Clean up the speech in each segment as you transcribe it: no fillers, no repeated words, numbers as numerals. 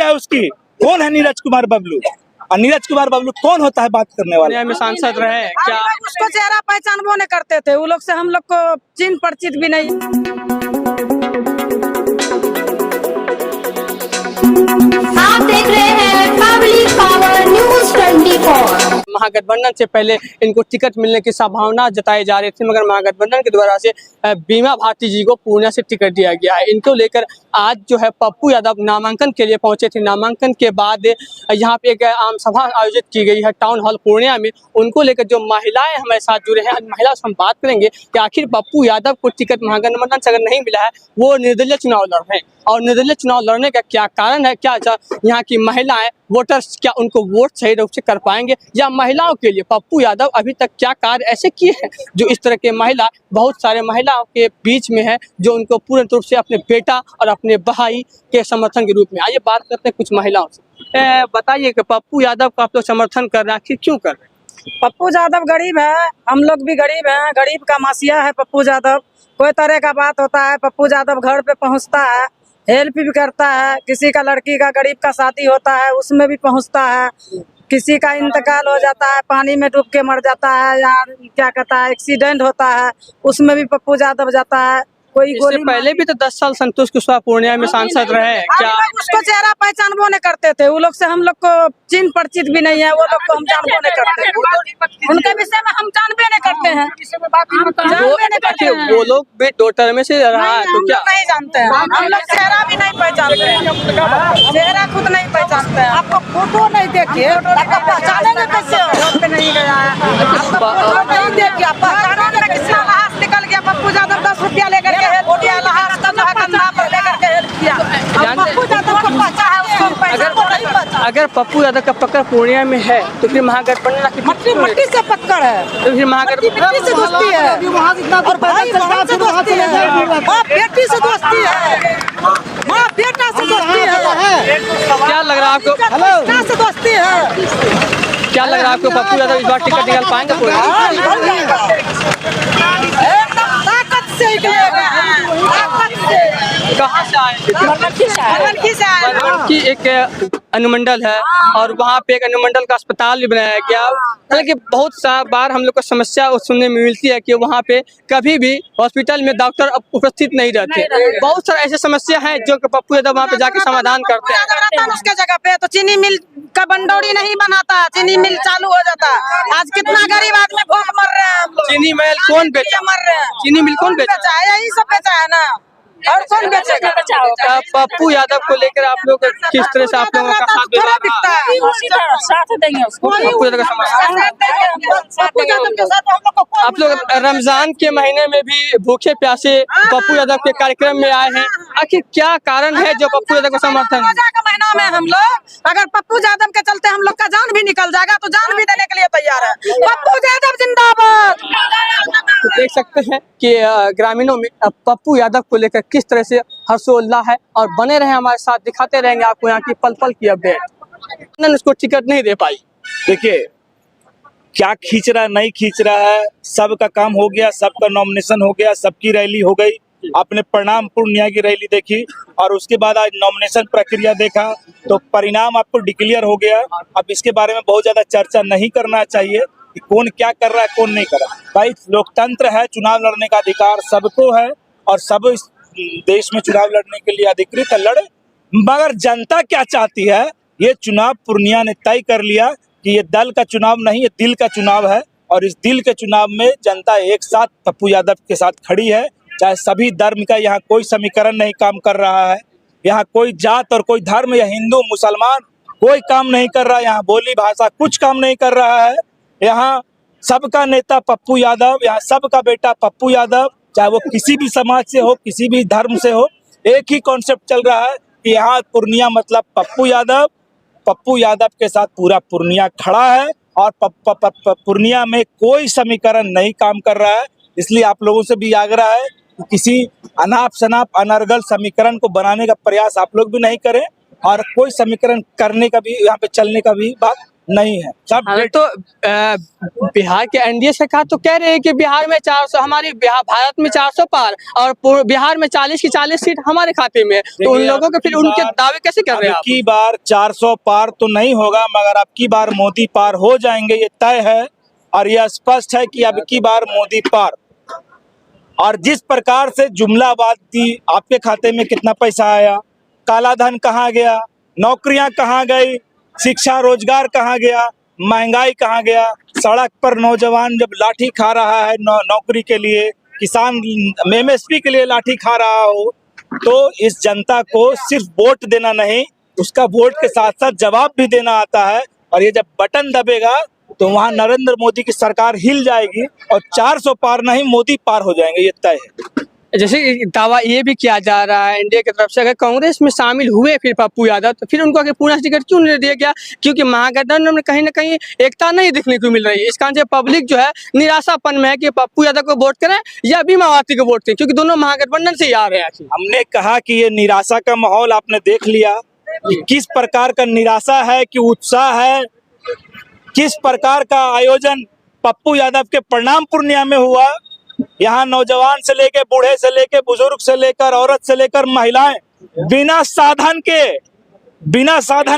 क्या है उसकी? कौन है नीरज कुमार बबलू? और नीरज कुमार बबलू कौन होता है बात करने वाला? में सांसद रहे क्या? उसको चेहरा पहचान वो नहीं करते थे, वो लोग से हम लोग को चिन्ह परिचित भी नहीं। आप देख रहे हैं पब्लिक पावर न्यूज 24। महागठबंधन से पहले इनको टिकट मिलने की संभावना जताई जा रही थी, मगर महागठबंधन के द्वारा से बीमा भारती जी को पूर्णिया से टिकट दिया गया है। इनको लेकर आज जो है पप्पू यादव नामांकन के लिए पहुंचे थे। नामांकन के बाद यहाँ पे एक आम सभा आयोजित की गई है टाउन हॉल पूर्णिया में। उनको लेकर जो महिलाएं हमारे साथ जुड़े हैं, महिला से हम बात करेंगे कि आखिर पप्पू यादव को टिकट महागठबंधन से अगर नहीं मिला है, वो निर्दलीय चुनाव लड़ रहे हैं और निर्दलीय चुनाव लड़ने का क्या कारण है, क्या यहाँ की महिलाएं वोटर्स क्या उनको वोट सही रूप से कर पाएंगे, या महिलाओं के लिए पप्पू यादव अभी तक क्या कार्य ऐसे किए हैं जो इस तरह के महिला बहुत सारे महिलाओं के बीच में है जो उनको पूर्ण रूप से अपने बेटा और अपने भाई के समर्थन के रूप में। आइए बात करते हैं कुछ महिलाओं से। बताइए कि पप्पू यादव का आप लोग समर्थन कर रहे हैं, आखिर क्यों कर रहे हैं? पप्पू यादव गरीब है, हम लोग भी गरीब हैं, गरीब का मासिया है पप्पू यादव। कोई तरह का बात होता है पप्पू यादव घर पे पहुंचता है, हेल्प भी करता है। किसी का लड़की का गरीब का शादी होता है उसमें भी पहुंचता है। किसी का इंतकाल हो जाता है, पानी में डूब के मर जाता है, या क्या कहता है एक्सीडेंट होता है, उसमें भी पप्पू यादव जाता है। कोई इससे पहले भी तो 10 साल संतोष कुशवाहा पूर्णिया में सांसद रहे क्या? उसको चेहरा पहचान वो नहीं करते थे, वो लोग से हम लोग को चिन्ह परिचित भी नहीं है, वो लोग को हम जानबो नहीं करते। उनके विषय में हम जानबे नहीं करते हैं, जानबे नहीं करते हैं। वो लोग भी 2 टर्म में से रहा है तो क्या नहीं जानते हैं, हम लोग चेहरा भी नहीं पहचानते हैं, चेहरा खुद नहीं पहचानते हैं। आपको फोटो नहीं देखिए आपको पहचानेंगे कैसे? रोड पे नहीं गया है, फोटो नहीं देखिए आप पहचानेंगे कितना? लाश निकल गया पप्पू यादव 10 रुपया लेकर के हेल्प किया, लाश का नाम पर लेकर के हेल्प किया। पप्पू यादव को पता है, उसको पैसा को नहीं पता। अगर पप्पू यादव का पकड़ पूर्णिया में है तो फिर महागठबंधन की मट्टी से पक्कड़ है, तो फिर महागठबंधन बेटी से दोस्ती है, और भाई बहन से दोस्ती है, माँ बेटी से दोस्ती है, माँ बेटा से दोस्ती है। क्या लग रहा है आपको? बेटा से दोस्ती है। क्या लग रहा है आपको पप्पू यादव इस बार टिकट निकाल पाएंगे पूर्णिया? एकदम ताकत से निकलेगा, ताकत से। कहाँ से आए? की एक अनुमंडल है और वहाँ पे एक अनुमंडल का अस्पताल भी बनाया गया। हालांकि बहुत सा बार हम लोग को समस्या सुनने में मिलती है कि वहाँ पे कभी भी हॉस्पिटल में डॉक्टर उपस्थित नहीं रहते। बहुत सारे ऐसे समस्या हैं जो कि पप्पू यादव वहाँ पे जाके समाधान करते हैं। उसके जगह पे तो चीनी मिल का बंडोरी नहीं बनाता, चीनी मिल चालू हो जाता। आज कितना गरीब आदमी भूख मर रहे हैं हम लोग। चीनी मिल कौन बेचा? मर रहे हैं, चीनी मिल कौन बेचा? यही सब बेचा है ना, और कौन बेचेगा? पप्पू यादव को लेकर आप लोग किस तरह से आप लोगों का साथ दे रहा है? साथ देंगे उसको, पप्पू यादव का समर्थन। आप लोग रमजान के महीने में भी भूखे प्यासे पप्पू यादव के कार्यक्रम में आए हैं, आखिर क्या कारण है जो पप्पू यादव का समर्थन? महीनों में हम लोग अगर पप्पू यादव के चलते हम लोग का जान भी निकल जाएगा तो जान भी देने के लिए तैयार है। पप्पू यादव जिंदाबाद। तो देख सकते हैं कि ग्रामीणों में पप्पू यादव को लेकर किस तरह से हर्षोल्लाह है, और बने रहे हमारे साथ, दिखाते रहेंगे आपको यहाँ की पल पल की अपडेट। उसको टिकट नहीं दे पाई। देखिए क्या खींच रहा नहीं खींच रहा है, सबका काम हो गया, सबका नॉमिनेशन हो गया, सबकी रैली हो गई। आपने परिणाम पूर्णिया की रैली देखी और उसके बाद आज नॉमिनेशन प्रक्रिया देखा तो परिणाम आपको डिक्लेयर हो गया। अब इसके बारे में बहुत ज्यादा चर्चा नहीं करना चाहिए कि कौन क्या कर रहा है कौन नहीं कर रहा। भाई लोकतंत्र है, चुनाव लड़ने का अधिकार सबको है और सब इस देश में चुनाव लड़ने के लिए अधिकृत है, लड़े। मगर जनता क्या चाहती है, ये चुनाव पूर्णिया ने तय कर लिया कि ये दल का चुनाव नहीं, ये दिल का चुनाव है। और इस दिल के चुनाव में जनता एक साथ पप्पू यादव के साथ खड़ी है। चाहे सभी धर्म का यहाँ कोई समीकरण नहीं काम कर रहा है, यहाँ कोई जात और कोई धर्म या हिंदू मुसलमान कोई काम नहीं कर रहा है, यहाँ बोली भाषा कुछ काम नहीं कर रहा है। यहाँ सबका नेता पप्पू यादव, यहाँ सबका बेटा पप्पू यादव, चाहे वो किसी भी समाज से हो, किसी भी धर्म से हो। एक ही कॉन्सेप्ट चल रहा है कि यहाँ पूर्णिया मतलब पप्पू यादव। पप्पू यादव के साथ पूरा पूर्णिया खड़ा है और पूर्णिया में कोई समीकरण नहीं काम कर रहा है। इसलिए आप लोगों से भी आग्रह है कि किसी अनाप शनाप अनर्गल समीकरण को बनाने का प्रयास आप लोग भी नहीं करें और कोई समीकरण करने का भी यहाँ पे चलने का भी बात नहीं है, सब हाँ, डेट। तो बिहार के एनडीए सरकार तो कह रहे हैं कि बिहार में 400, हमारी भारत में 400 पार और बिहार में 40 की 40 सीट हमारे खाते में है। तो उन देखिए, लोगों के फिर अब की उनके बार- दावे कैसे कर अब रहे हैं आप? की बार 400 पार तो नहीं होगा, मगर अब की बार मोदी पार हो जाएंगे, ये तय है। और यह स्पष्ट है कि अब की बार मोदी पार। और जिस प्रकार से जुमलाबाद थी, आपके खाते में कितना पैसा आया, काला धन कहाँ गया, नौकरियां कहाँ गई, शिक्षा रोजगार कहाँ गया, महंगाई कहाँ गया, सड़क पर नौजवान जब लाठी खा रहा है नौकरी के लिए, किसान एमएसपी के लिए लाठी खा रहा हो, तो इस जनता को सिर्फ वोट देना नहीं, उसका वोट के साथ साथ जवाब भी देना आता है। और ये जब बटन दबेगा तो वहां नरेंद्र मोदी की सरकार हिल जाएगी और 400 पार नहीं, मोदी पार हो जाएंगे, ये तय है। जैसे कि दावा ये भी किया जा रहा है एनडीए की तरफ से, अगर कांग्रेस में शामिल हुए फिर पप्पू यादव, तो फिर उनको आगे पूरा टिकट क्यों नहीं दिया गया? क्योंकि महागठबंधन में कहीं ना कहीं एकता नहीं देखने को मिल रही है। इस कारण से पब्लिक जो है निराशापन में है कि पप्पू यादव को वोट करें या बीमा भारती को वोट करें, क्योंकि दोनों महागठबंधन से ही आ रहे हैं। हमने कहा कि ये निराशा का माहौल आपने देख लिया कि किस प्रकार का निराशा है कि उत्साह है, किस प्रकार का आयोजन पप्पू यादव के प्रणाम पूर्णिया में हुआ। यहाँ नौजवान से लेके बूढ़े से लेके बुजुर्ग से लेकर औरत से लेकर महिलाएं बिना साधन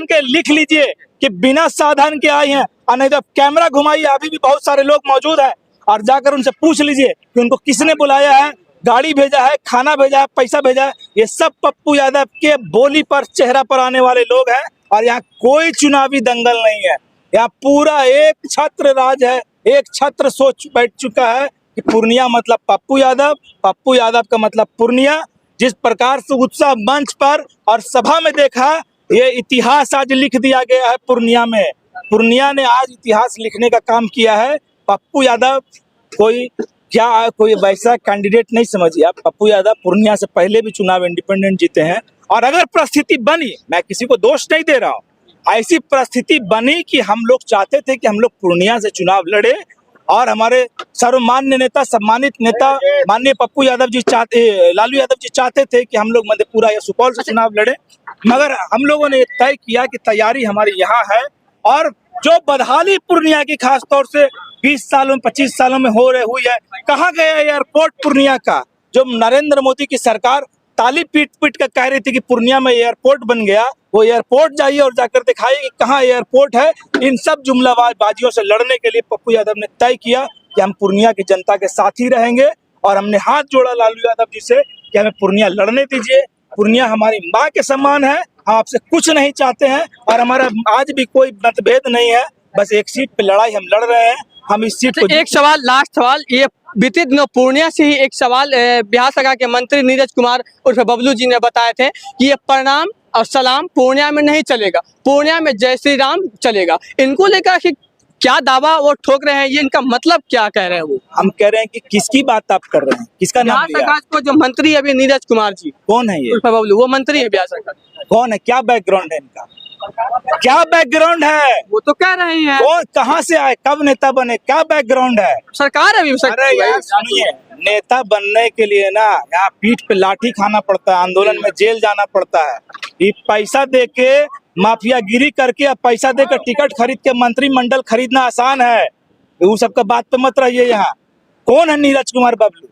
के लिख लीजिए कि बिना साधन के आई हैं। और नहीं तो कैमरा घुमाइए, अभी भी बहुत सारे लोग मौजूद हैं, और जाकर उनसे पूछ लीजिए कि उनको किसने बुलाया है, गाड़ी भेजा है, खाना भेजा है, पैसा भेजा है। ये सब पप्पू यादव के बोली पर, चेहरा पर आने वाले लोग हैं। और यहाँ कोई चुनावी दंगल नहीं है, यहाँ पूरा एक छत्र राज है, एक छत्र सोच बैठ चुका है कि पूर्णिया मतलब पप्पू यादव, पप्पू यादव का मतलब पूर्णिया। जिस प्रकार से उत्साह मंच पर और सभा में देखा, ये इतिहास आज लिख दिया गया है पूर्णिया में। पूर्णिया ने आज इतिहास लिखने का काम किया है। पप्पू यादव कोई वैसा कैंडिडेट नहीं समझिए आप। पप्पू यादव पूर्णिया से पहले भी चुनाव इंडिपेंडेंट जीते हैं। और अगर परिस्थिति बनी, मैं किसी को दोष नहीं दे रहा हूँ, ऐसी परिस्थिति बनी कि हम लोग चाहते थे कि हम लोग पूर्णिया से चुनाव लड़े और हमारे सर्वमान्य नेता, सम्मानित नेता माननीय पप्पू यादव जी लालू यादव जी चाहते थे कि हम लोग मधेपुरा या सुपौल से चुनाव लड़े, मगर हम लोगों ने तय किया कि तैयारी हमारी यहाँ है। और जो बदहाली पूर्णिया की खास तौर से 20 सालों 25 सालों में हुई है, कहाँ गया एयरपोर्ट पूर्णिया का, जो नरेंद्र मोदी की सरकार ताली पीट पीट कर कह रही थी कि पूर्णिया में एयरपोर्ट बन गया, वो एयरपोर्ट जाइए और जाकर दिखाइए कि कहाँ एयरपोर्ट है। इन सब जुमलाबाजियों से लड़ने के लिए पप्पू यादव ने तय किया कि हम पूर्णिया की जनता के साथ ही रहेंगे। और हमने हाथ जोड़ा लालू यादव जी से कि हमें पूर्णिया लड़ने दीजिए, पूर्णिया हमारी माँ के समान है, हम आपसे कुछ नहीं चाहते हैं और हमारा आज भी कोई मतभेद नहीं है, बस एक सीट पे लड़ाई हम लड़ रहे हैं। हम इस सीट को एक सवाल, लास्ट सवाल, ये बीते दिनों पूर्णिया से ही एक सवाल बिहार सरकार के मंत्री नीरज कुमार उर्फ बबलू जी ने बताए थे कि ये प्रणाम और सलाम पूर्णिया में नहीं चलेगा, पूर्णिया में जय श्री राम चलेगा। इनको लेकर कि क्या दावा वो ठोक रहे हैं, ये इनका मतलब क्या कह रहे हैं? वो हम कह रहे हैं कि किसकी बात आप कर रहे हैं, किसका नाम बिहार लिया? सरकार को जो मंत्री है अभी नीरज कुमार जी, कौन है ये? उर्फ बबलू, वो मंत्री है बिहार सरकार। कौन है, क्या बैकग्राउंड है इनका, क्या बैकग्राउंड है? वो तो कह रहे हैं कौन, कहाँ से आए, कब नेता बने, क्या बैकग्राउंड है? सरकार अभी अरे यार सुनिए, नेता बनने के लिए ना यहाँ पीठ पे लाठी खाना पड़ता है, आंदोलन में जेल जाना पड़ता है। ये पैसा दे के, माफियागिरी करके या पैसा देकर टिकट खरीद के मंत्रिमंडल खरीदना आसान है। वो सबका बात पे मत रहिए। यहाँ कौन है नीरज कुमार बबलू,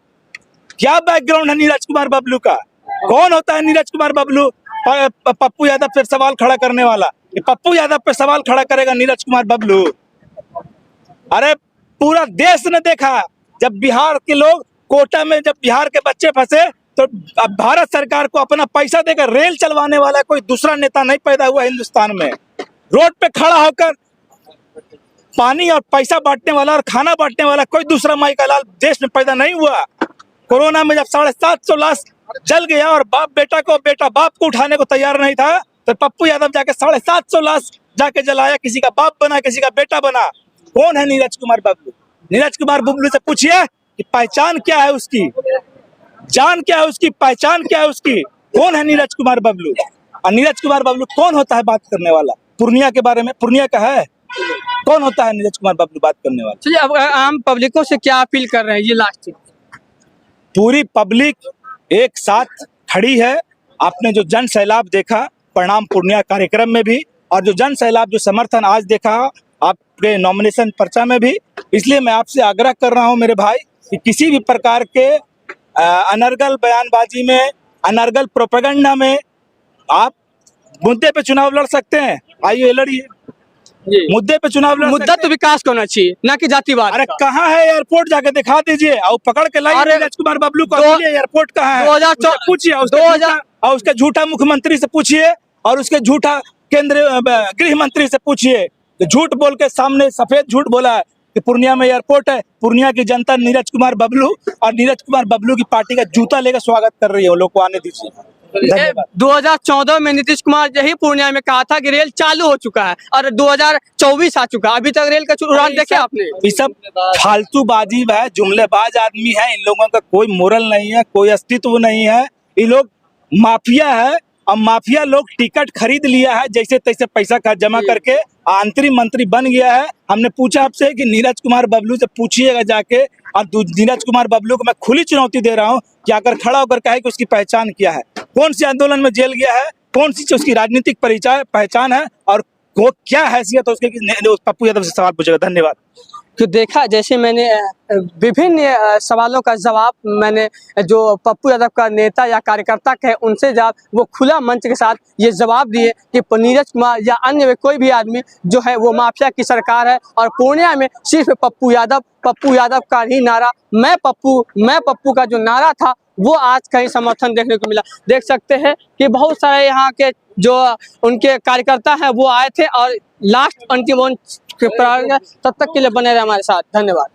क्या बैकग्राउंड है नीरज कुमार बबलू का? कौन होता है नीरज कुमार बबलू? पप्पू यादव पे सवाल खड़ा करने वाला, पप्पू यादव पे सवाल खड़ा करेगा नीरज कुमार बबलू? अरे पूरा देश ने देखा, जब बिहार के लोग कोटा में, जब बिहार के बच्चे फंसे तो अब भारत सरकार को अपना पैसा देकर रेल चलवाने वाला कोई दूसरा नेता नहीं पैदा हुआ हिंदुस्तान में। रोड पे खड़ा होकर पानी और पैसा बांटने वाला और खाना बांटने वाला कोई दूसरा माई का लाल देश में पैदा नहीं हुआ। कोरोना में जब 750 लाश जल गया और बेटा बाप को उठाने को तैयार नहीं था, तो पप्पू यादव जाके 750 लाश जाके जलाया, किसी का बाप बना, किसी का बेटा बना। कौन है नीरज कुमार बबलू? नीरज कुमार बबलू से पूछिए कि पहचान क्या है उसकी, जान क्या है उसकी, पहचान क्या है उसकी? कौन है नीरज कुमार बबलू? और नीरज कुमार बबलू कौन होता है बात करने वाला पूर्णिया के बारे में? पूर्णिया का है, कौन होता है नीरज कुमार बबलू बात करने वाला? चलिए, अब आम पब्लिकों से क्या अपील कर रहे हैं, ये लास्ट? पूरी पब्लिक एक साथ खड़ी है। आपने जो जन सैलाब देखा प्रणाम पूर्णिया कार्यक्रम में भी, और जो जन सैलाब, जो समर्थन आज देखा आपके नॉमिनेशन पर्चा में भी, इसलिए मैं आपसे आग्रह कर रहा हूं मेरे भाई कि किसी भी प्रकार के अनर्गल बयानबाजी में, अनर्गल प्रोपेगेंडा में आप मुद्दे पे चुनाव लड़ सकते हैं, आइए लड़िए, मुद्दे पे चुनाव लड़ मुद्दा सकते तो हैं। विकास का होना चाहिए, ना कि जातिवाद अरे का। कहाँ है एयरपोर्ट, जाके दिखा दीजिए और पकड़ के लाइए अरे नीरज कुमार बबलू को, दो- बोलिए एयरपोर्ट कहाँ है, 2014 उससे पूछिए, और उसके झूठा मुख्यमंत्री से पूछिए, और उसके झूठा केंद्रीय गृह मंत्री से पूछिए कि झूठ बोल के सामने सफेद झूठ बोला है कि पूर्णिया में एयरपोर्ट है। पूर्णिया की जनता नीरज कुमार बबलू और नीरज कुमार बबलू की पार्टी का जूता लेकर स्वागत कर रही है, वो लोग को आने दीजिए। धन्यवाद। 2014 में नीतीश कुमार यही पूर्णिया में कहा था कि रेल चालू हो चुका है और 2024 आ चुका है, अभी तक रेल का उड़ान देखे आपने? ये सब फालतूबाजी है, जुमलेबाज आदमी है, इन लोगों का कोई मोरल नहीं है, कोई अस्तित्व नहीं है, ये लोग माफिया है। और माफिया लोग टिकट खरीद लिया है, जैसे तैसे पैसा का जमा करके आंतरिक मंत्री बन गया है। हमने पूछा आपसे कि नीरज कुमार बबलू से पूछिएगा जाके, और नीरज कुमार बबलू को मैं खुली चुनौती दे रहा हूँ कि अगर खड़ा होकर कहे कि उसकी पहचान क्या है, कौन सी आंदोलन में जेल गया है, कौन सी उसकी राजनीतिक पहचान है, और वो क्या हैसियत है उसके, पप्पू यादव से सवाल पूछेगा। धन्यवाद। तो देखा, जैसे मैंने विभिन्न सवालों का जवाब मैंने जो पप्पू यादव का नेता या कार्यकर्ता कहे उनसे जवाब, वो खुला मंच के साथ ये जवाब दिए कि नीरज कुमार या अन्य कोई भी आदमी जो है वो माफिया की सरकार है, और पूर्णिया में सिर्फ पप्पू यादव का ही नारा, मैं पप्पू का जो नारा था वो आज कहीं समर्थन देखने को मिला। देख सकते हैं कि बहुत सारे यहाँ के जो उनके कार्यकर्ता हैं वो आए थे और लास्ट अंतिम तब तक के लिए बने रहे हमारे साथ। धन्यवाद।